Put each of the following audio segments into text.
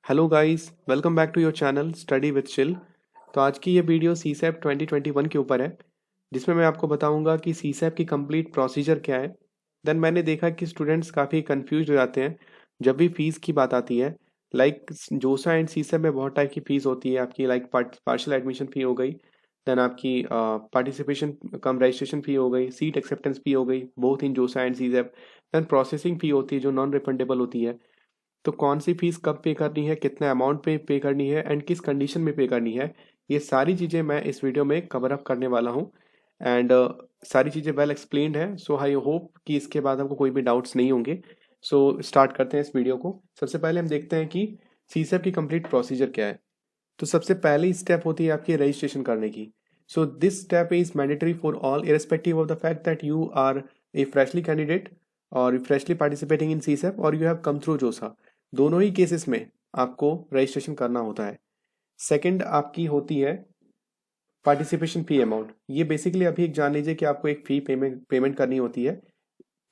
Hello guys, welcome back to your channel study with chill. तो आज की ये वीडियो सीसैप 2021 के ऊपर है, जिसमें मैं आपको बताऊंगा कि सीसैप की कंप्लीट प्रोसीजर क्या है। देन मैंने देखा कि स्टूडेंट्स काफ़ी कंफ्यूज हो जाते हैं जब भी फीस की बात आती है। लाइक जोसा एंड सीसैप में बहुत टाइप की फ़ीस होती है आपकी, लाइक पार्शियल एडमिशन फ़ी हो गई, देन आपकी पार्टिसिपेशन कम रजिस्ट्रेशन फ़ी हो गई, सीट एक्सेप्टेंस फ़ी हो गई, both in JoSAA and सीसैप। Then processing fee होती है जो नॉन रिफंडेबल होती है। तो कौन सी फीस कब पे करनी है, कितने अमाउंट पे पे करनी है एंड किस कंडीशन में पे करनी है, ये सारी चीज़ें मैं इस वीडियो में कवर अप करने वाला हूँ। एंड सारी चीज़ें वेल एक्सप्लेन्ड है, सो आई होप कि इसके बाद आपको कोई भी डाउट्स नहीं होंगे। सो स्टार्ट करते हैं इस वीडियो को। सबसे पहले हम देखते हैं कि सीसैप की कंप्लीट प्रोसीजर क्या है। तो सबसे पहली स्टेप होती है आपकी रजिस्ट्रेशन करने की। So this step is mandatory for all irrespective of the fact that you are a freshly candidate और फ्रेशली पार्टिसिपेटिंग इन सीसैप और यू हैव कम थ्रू जोसा। दोनों ही केसेस में आपको रजिस्ट्रेशन करना होता है। सेकंड आपकी होती है पार्टिसिपेशन फी अमाउंट। ये बेसिकली अभी एक जान लीजिए कि आपको एक फी पेमेंट करनी होती है।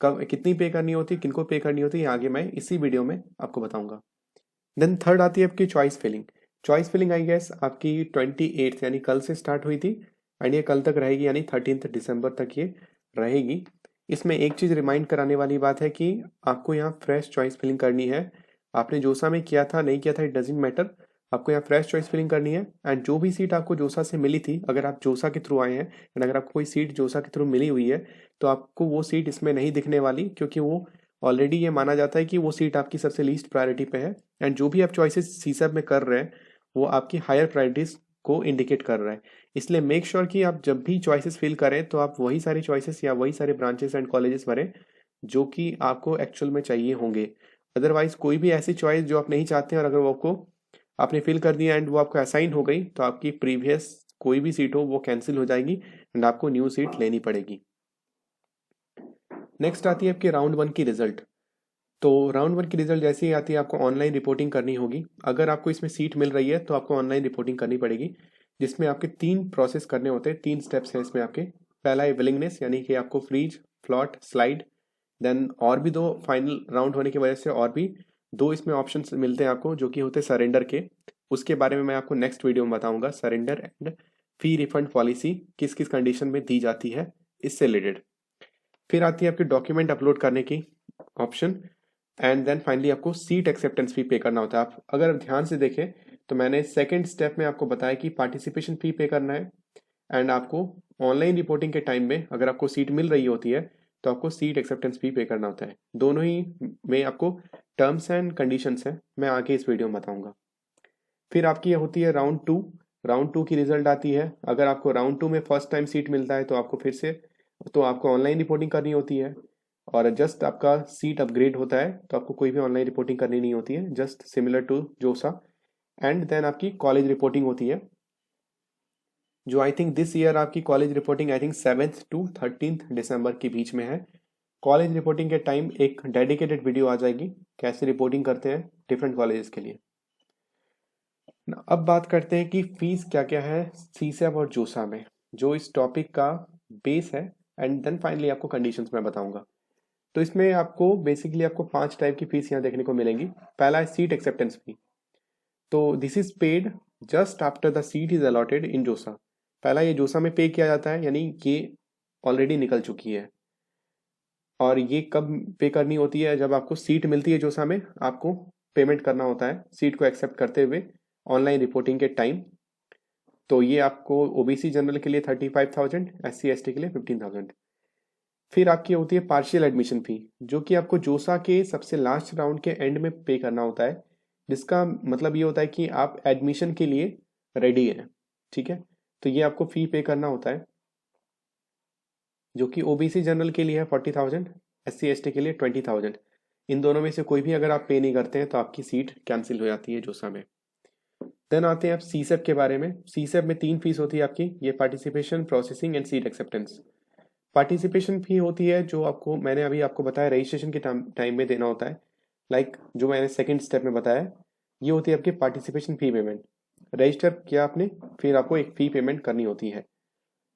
कब कितनी पे करनी होती है, किनको पे करनी होती है, आगे मैं इसी वीडियो में आपको बताऊंगा। देन थर्ड आती है आपकी choice filling. Choice filling I guess आपकी 28 यानी कल से स्टार्ट हुई थी एंड ये कल तक रहेगी, यानी 13 दिसंबर तक ये रहेगी। इसमें एक चीज़ रिमाइंड कराने वाली बात है कि आपको यहाँ फ्रेश चॉइस फिलिंग करनी है। आपने जोसा में किया था नहीं किया था, इट डजेंट मैटर। आपको यहाँ फ्रेश चॉइस फिलिंग करनी है एंड जो भी सीट आपको जोसा से मिली थी, अगर आप जोसा के थ्रू आए हैं एंड अगर आपको कोई सीट जोसा के थ्रू मिली हुई है तो आपको वो सीट इसमें नहीं दिखने वाली, क्योंकि वो ऑलरेडी ये माना जाता है कि वो सीट आपकी सबसे लीस्ट प्रायोरिटी पे है एंड जो भी आप चॉइसेस सीसैप में कर रहे हैं वो आपकी हायर प्रायोरिटीज को इंडिकेट कर रहा है। इसलिए मेक श्योर कि आप जब भी चॉइसेस फिल करें तो आप वही सारी चॉइसेस या वही सारे ब्रांचेस एंड कॉलेजेस भरें जो कि आपको एक्चुअल में चाहिए होंगे। अदरवाइज कोई भी ऐसी चॉइस जो आप नहीं चाहते हैं और अगर वो आपको आपने फिल कर दिया एंड वो आपको असाइन हो गई तो आपकी प्रीवियस कोई भी सीट हो वो कैंसिल हो जाएगी एंड आपको न्यू सीट लेनी पड़ेगी। नेक्स्ट आती है आपकी राउंड वन की रिजल्ट। तो राउंड वन की रिजल्ट जैसे ही आती है आपको ऑनलाइन रिपोर्टिंग करनी होगी। अगर आपको इसमें सीट मिल रही है तो आपको ऑनलाइन रिपोर्टिंग करनी पड़ेगी, जिसमें आपके 3 प्रोसेस करने होते हैं, 3 स्टेप्स हैं इसमें आपके। पहला है विलिंगनेस, यानी कि आपको फ्रीज, फ्लॉट, स्लाइड। देन और भी 2 फाइनल राउंड होने की वजह से और भी 2 इसमें ऑप्शन मिलते हैं आपको, जो कि होते हैं सरेंडर के। उसके बारे में मैं आपको नेक्स्ट वीडियो में बताऊंगा, surrender and fee refund policy किस किस कंडीशन में दी जाती है इससे रिलेटेड। फिर आती है आपकी डॉक्यूमेंट अपलोड करने की ऑप्शन एंड देन फाइनली आपको सीट एक्सेप्टेंस फी पे करना होता है। आप अगर ध्यान से देखें तो मैंने सेकंड स्टेप में आपको बताया कि पार्टिसिपेशन फी पे करना है एंड आपको ऑनलाइन रिपोर्टिंग के टाइम में अगर आपको सीट मिल रही होती है तो आपको सीट एक्सेप्टेंस फी पे करना होता है। दोनों ही में आपको टर्म्स एंड कंडीशंस हैं, मैं आगे इस वीडियो में बताऊंगा। फिर आपकी ये होती है राउंड टू। राउंड टू की रिजल्ट आती है। अगर आपको राउंड टू में फर्स्ट टाइम सीट मिलता है तो आपको फिर से तो आपको ऑनलाइन रिपोर्टिंग करनी होती है और जस्ट आपका सीट अपग्रेड होता है तो आपको कोई भी ऑनलाइन रिपोर्टिंग करनी नहीं होती है, जस्ट सिमिलर टू जोसा। एंड देन आपकी कॉलेज रिपोर्टिंग होती है, जो आई थिंक दिस ईयर आपकी college reporting I think 7 to 13 दिसंबर के बीच में है। कॉलेज रिपोर्टिंग के टाइम एक डेडिकेटेड वीडियो आ जाएगी कैसे रिपोर्टिंग करते हैं डिफरेंट कॉलेजेस के लिए। अब बात करते हैं कि फीस क्या क्या है सीसैप और जोसा में, जो इस टॉपिक का बेस है। एंड देन फाइनली आपको कंडीशंस मैं बताऊंगा। तो इसमें आपको बेसिकली आपको 5 टाइप की फीस यहाँ देखने को मिलेंगी। पहला है सीट एक्सेप्टेंस फी। तो this is paid just after the seat is allotted इन जोसा। पहला ये जोसा में पे किया जाता है, यानी ये ऑलरेडी निकल चुकी है। और ये कब पे करनी होती है, जब आपको सीट मिलती है जोसा में आपको पेमेंट करना होता है सीट को एक्सेप्ट करते हुए ऑनलाइन रिपोर्टिंग के टाइम। तो ये आपको ओबीसी जनरल के लिए 35,000, SC ST के लिए 15,000। फिर आपकी होती है पार्शियल एडमिशन फी, जो कि आपको जोसा के सबसे लास्ट राउंड के एंड में पे करना होता है, जिसका मतलब ये होता है कि आप एडमिशन के लिए रेडी हैं। ठीक है, तो ये आपको फी पे करना होता है, जो कि ओबीसी जनरल के लिए है 40,000, SC ST के लिए 20,000। इन दोनों में से कोई भी अगर आप पे नहीं करते हैं तो आपकी सीट कैंसिल हो जाती है जोसा में। देन आते हैं आप सीसैप के बारे में। सीसैप में 3 फीस होती है आपकी, ये participation, processing and seat acceptance. Participation fee होती है जो आपको मैंने अभी आपको बताया रजिस्ट्रेशन के टाइम में देना होता है, लाइक जो मैंने सेकंड स्टेप में बताया। ये होती है आपकी पार्टिसिपेशन फी पेमेंट। रजिस्टर किया आपने, फिर आपको एक फ़ी पेमेंट करनी होती है।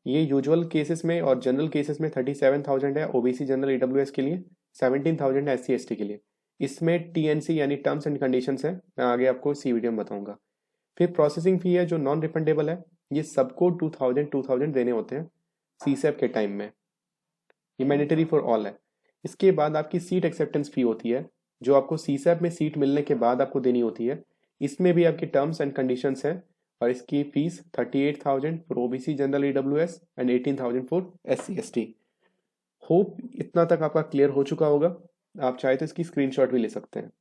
ये यूजुअल केसेस में और जनरल केसेस में 37,000 है ओबीसी जनरल EWS के लिए, 17,000 है SC ST के लिए। इसमें टीएनसी यानी टर्म्स एंड कंडीशंस है, मैं आगे आपको इसी वीडियो में बताऊंगा। फिर प्रोसेसिंग फी है जो नॉन रिफंडेबल है, ये सबको 2000 देने होते हैं सीसैप के टाइम में, ये मैंडेटरी फॉर ऑल है। इसके बाद आपकी सीट एक्सेप्टेंस फी होती है जो आपको सीसैप में सीट मिलने के बाद आपको देनी होती है। इसमें भी आपकी टर्म्स एंड कंडीशंस है और इसकी fees 38,000 for OBC general EWS and 18,000 for SC ST. Hope इतना तक आपका क्लियर हो चुका होगा, आप चाहे तो इसकी स्क्रीनशॉट भी ले सकते हैं।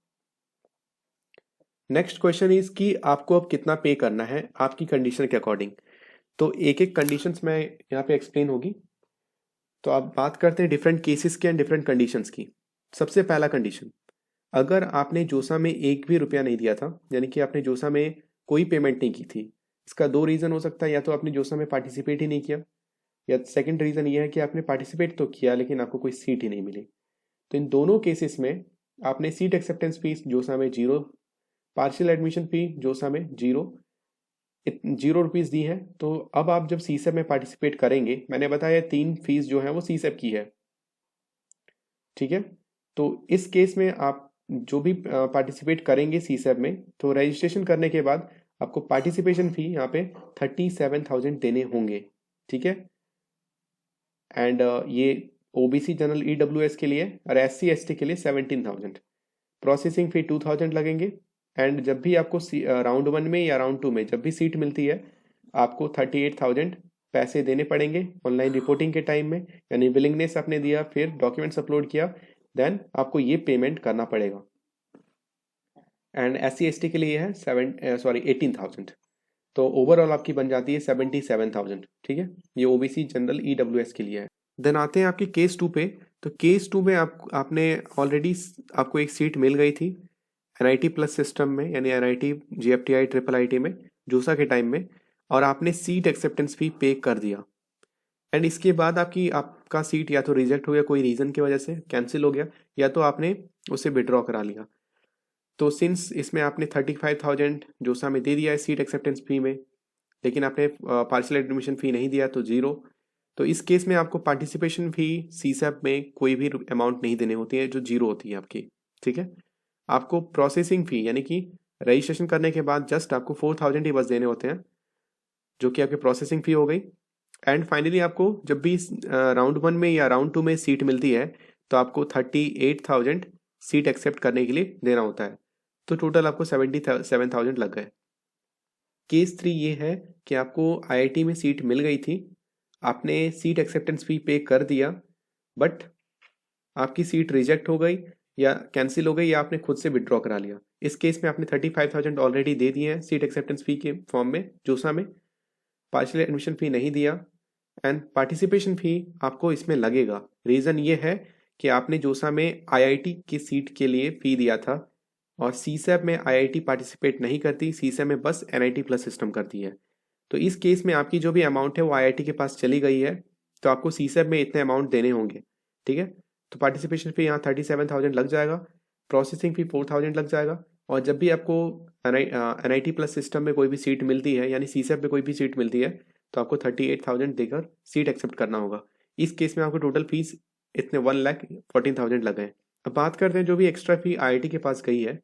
नेक्स्ट क्वेश्चन इज कि आपको अब कितना पे करना है आपकी कंडीशन के अकॉर्डिंग। तो एक एक कंडीशंस में यहाँ पे एक्सप्लेन होगी। तो आप बात करते हैं डिफरेंट केसेस के एंड डिफरेंट कंडीशंस की। सबसे पहला कंडीशन, अगर आपने जोसा में एक भी रुपया नहीं दिया था, यानी कि आपने जोसा में कोई पेमेंट नहीं की थी, इसका दो रीज़न हो सकता है, या तो आपने जोसा में पार्टिसिपेट ही नहीं किया, या सेकंड रीज़न ये है कि आपने पार्टिसिपेट तो किया लेकिन आपको कोई सीट ही नहीं मिली। तो इन दोनों केसेस में आपने सीट एक्सेप्टेंस फीस जोसा में 0, पार्शियल एडमिशन फी जोसा में 0 रुपीज़ दी है। तो अब आप जब सीसैप में पार्टिसिपेट करेंगे, मैंने बताया 3 फीस जो है वो सीसैप की है, ठीक है। तो इस केस में आप जो भी पार्टिसिपेट करेंगे सीसैप में, तो रजिस्ट्रेशन करने के बाद आपको पार्टिसिपेशन फी यहाँ पे 37,000 देने होंगे, ठीक है। एंड ये ओबीसी जनरल ईडब्ल्यूएस के लिए और एससी एसटी के लिए 17,000, प्रोसेसिंग फी 2,000 लगेंगे। एंड जब भी आपको राउंड 1 में या राउंड 2 में जब भी सीट मिलती है, आपको 38,000 पैसे देने पड़ेंगे ऑनलाइन रिपोर्टिंग के टाइम में, यानी विलिंगनेस आपने दिया, फिर डॉक्यूमेंट्स अपलोड किया, देन आपको ये पेमेंट करना पड़ेगा। एंड एससी एसटी के लिए है 18,000। तो ओवरऑल आपकी बन जाती है 77,000, ठीक है। ये ओबीसी जनरल ईडब्ल्यूएस के लिए है। देन आते हैं आपके केस 2 पे। तो केस 2 में आपने ऑलरेडी आपको एक सीट मिल गई थी एनआईटी प्लस सिस्टम में, यानी एनआईटी जीएफटीआई ट्रिपल आईटी में जोसा के टाइम में, और आपने सीट एक्सेप्टेंस फी पे कर दिया। एंड इसके बाद आपका सीट या तो रिजेक्ट हो गया, कोई रीज़न की वजह से कैंसिल हो गया, या तो आपने उसे विड्रॉ करा लिया। तो सिंस इसमें आपने 35,000 जोसा में दे दिया है सीट एक्सेप्टेंस फी में, लेकिन आपने पार्शियल एडमिशन फ़ी नहीं दिया, तो 0। तो इस केस में आपको पार्टिसिपेशन फ़ी सीसैप में कोई भी अमाउंट नहीं देनी होती है, जो 0 होती है आपकी, ठीक है। आपको प्रोसेसिंग फ़ी यानी कि रजिस्ट्रेशन करने के बाद जस्ट आपको 4,000 ही बस देने होते हैं, जो कि आपकी प्रोसेसिंग फ़ी हो गई। एंड फाइनली आपको जब भी राउंड 1 में या राउंड 2 में सीट मिलती है, तो आपको 38,000 सीट एक्सेप्ट करने के लिए देना होता है। तो टोटल आपको 77,000 लग गए। केस 3 ये है कि आपको आईआईटी में सीट मिल गई थी, आपने सीट एक्सेप्टेंस फी पे कर दिया, बट आपकी सीट रिजेक्ट हो गई या कैंसिल हो गई, या आपने खुद से विड्रॉ करा लिया। इस केस में आपने 35,000 ऑलरेडी दे दिए हैं सीट एक्सेप्टेंस फी के फॉर्म में जोसा में, पार्शियल एडमिशन फी नहीं दिया, एंड पार्टिसिपेशन फी आपको इसमें लगेगा। रीज़न ये है कि आपने जोसा में आईआईटी की सीट के लिए फ़ी दिया था, और सीसैप में आईआईटी पार्टिसिपेट नहीं करती, सीसैप में बस एनआईटी प्लस सिस्टम करती है। तो इस केस में आपकी जो भी अमाउंट है वो आईआईटी के पास चली गई है, तो आपको सीसैप में इतने अमाउंट देने होंगे, ठीक है। तो पार्टिसिपेशन फी यहाँ 37,000 लग जाएगा, प्रोसेसिंग फी 4,000 लग जाएगा, और जब भी आपको एनआईटी प्लस सिस्टम में कोई भी सीट मिलती है, यानी सीसैप में कोई भी सीट मिलती है, तो आपको 38,000 देकर सीट एक्सेप्ट करना होगा। इस केस में आपको टोटल फीस इतने 1,14,000 लग गए। अब बात करते हैं जो भी एक्स्ट्रा फी आईआईटी के पास गई है,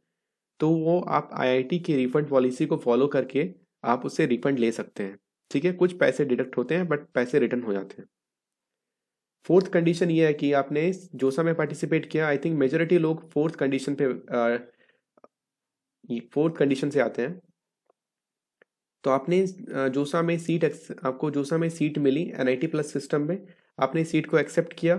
तो वो आप आईआईटी की रिफंड पॉलिसी को फॉलो करके आप उससे रिफंड ले सकते हैं, ठीक है। कुछ पैसे डिडक्ट होते हैं बट पैसे रिटर्न हो जाते हैं। फोर्थ कंडीशन ये है कि आपने जोसा में पार्टिसिपेट किया। आई थिंक मेजोरिटी लोग फोर्थ कंडीशन से आते हैं। तो आपने जोसा में आपको जोसा में सीट मिली एनआईटी प्लस सिस्टम में, आपने सीट को एक्सेप्ट किया,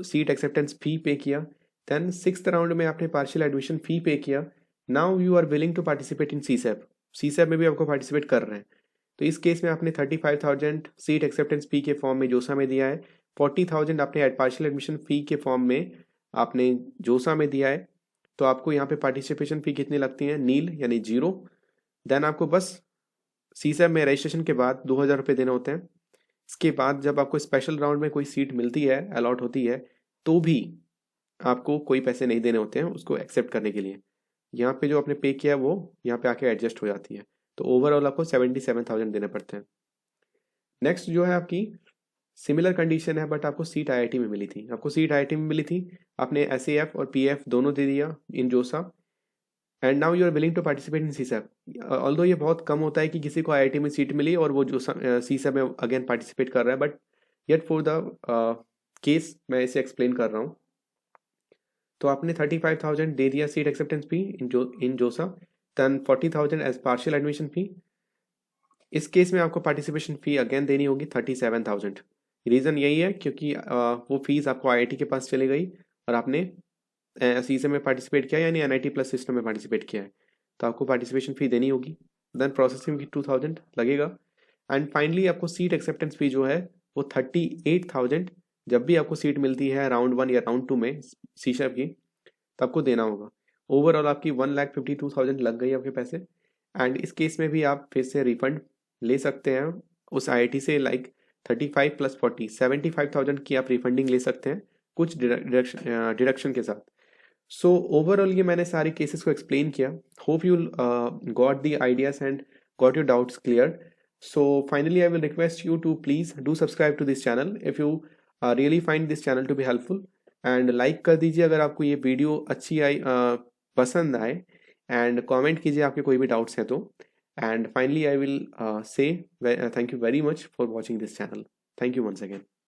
सीट एक्सेप्टेंस फी पे किया, देन 6th राउंड में आपने पार्शियल एडमिशन फी पे किया। Now you are willing to participate in CSAB, CSAB में भी आपको पार्टिसिपेट कर रहे हैं। तो इस केस में आपने 35,000 सीट एक्सेप्टेंस फी के फॉर्म में जोसा में दिया है, 40,000 आपने पार्शियल एडमिशन फी के फॉर्म में आपने जोसा में दिया है। तो आपको यहाँ पे पार्टिसिपेशन फी कितनी लगती है, नील यानी 0। देन आपको बस सीसैप में रजिस्ट्रेशन के बाद 2,000 रुपये देने होते हैं। इसके बाद जब आपको स्पेशल राउंड में कोई सीट मिलती है, अलॉट होती है, तो भी आपको कोई पैसे नहीं देने होते हैं उसको एक्सेप्ट करने के लिए। यहाँ पे जो आपने पे किया है वो यहाँ पे आके एडजस्ट हो जाती है। तो ओवरऑल आपको 77,000 देने पड़ते हैं। नेक्स्ट जो है आपकी सिमिलर कंडीशन है बट आपको सीट आईआईटी में मिली थी, आपको सीट आईआईटी में मिली थी, आपने एसएएफ और पीएफ दोनों दे दिया in JoSAA, and now you are willing to participate in CSAB. Although ये बहुत कम होता है कि किसी को आईआईटी में सीट मिली और वो जो सीसैप में अगेन पार्टिसिपेट कर रहा है, but yet for the case मैं इसे एक्सप्लेन कर रहा हूँ। तो आपने 35,000 दे दिया seat acceptance fee in JoSAA, then 40,000 as partial admission fee. इस केस में आपको पार्टिसिपेशन फी अगेन देनी होगी 37,000। रीज़न यही है क्योंकि वो फीस आपको आईआईटी के पास चली गई और आपने सीसैप में पार्टिसिपेट किया यानी एनआईटी प्लस सिस्टम में पार्टिसिपेट किया है, तो आपको पार्टिसिपेशन फी देनी होगी। देन प्रोसेसिंग फी 2,000 लगेगा, एंड फाइनली आपको सीट एक्सेप्टेंस फी जो है वो 38,000 जब भी आपको सीट मिलती है राउंड 1 या राउंड 2 में सीसैप की, तो आपको देना होगा। ओवरऑल आपकी 1,52,000 लग गई आपके पैसे, एंड इस केस में भी आप फिर से रिफंड ले सकते हैं उस आईआईटी से, लाइक 35 प्लस 40 75,000 की आप रिफंडिंग ले सकते हैं कुछ डिडक्शन के साथ। सो ओवरऑल ये मैंने सारे केसेस को एक्सप्लेन किया। Hope you got the ideas and got your doubts clear. So finally I will request you to please do subscribe to this channel if you really find this channel to be helpful, and like कर दीजिए अगर आपको ये video अच्छी आई पसंद आए, and comment कीजिए आपके कोई भी डाउट्स हैं तो। And finally I will say thank you very much for watching this channel. Thank you once again.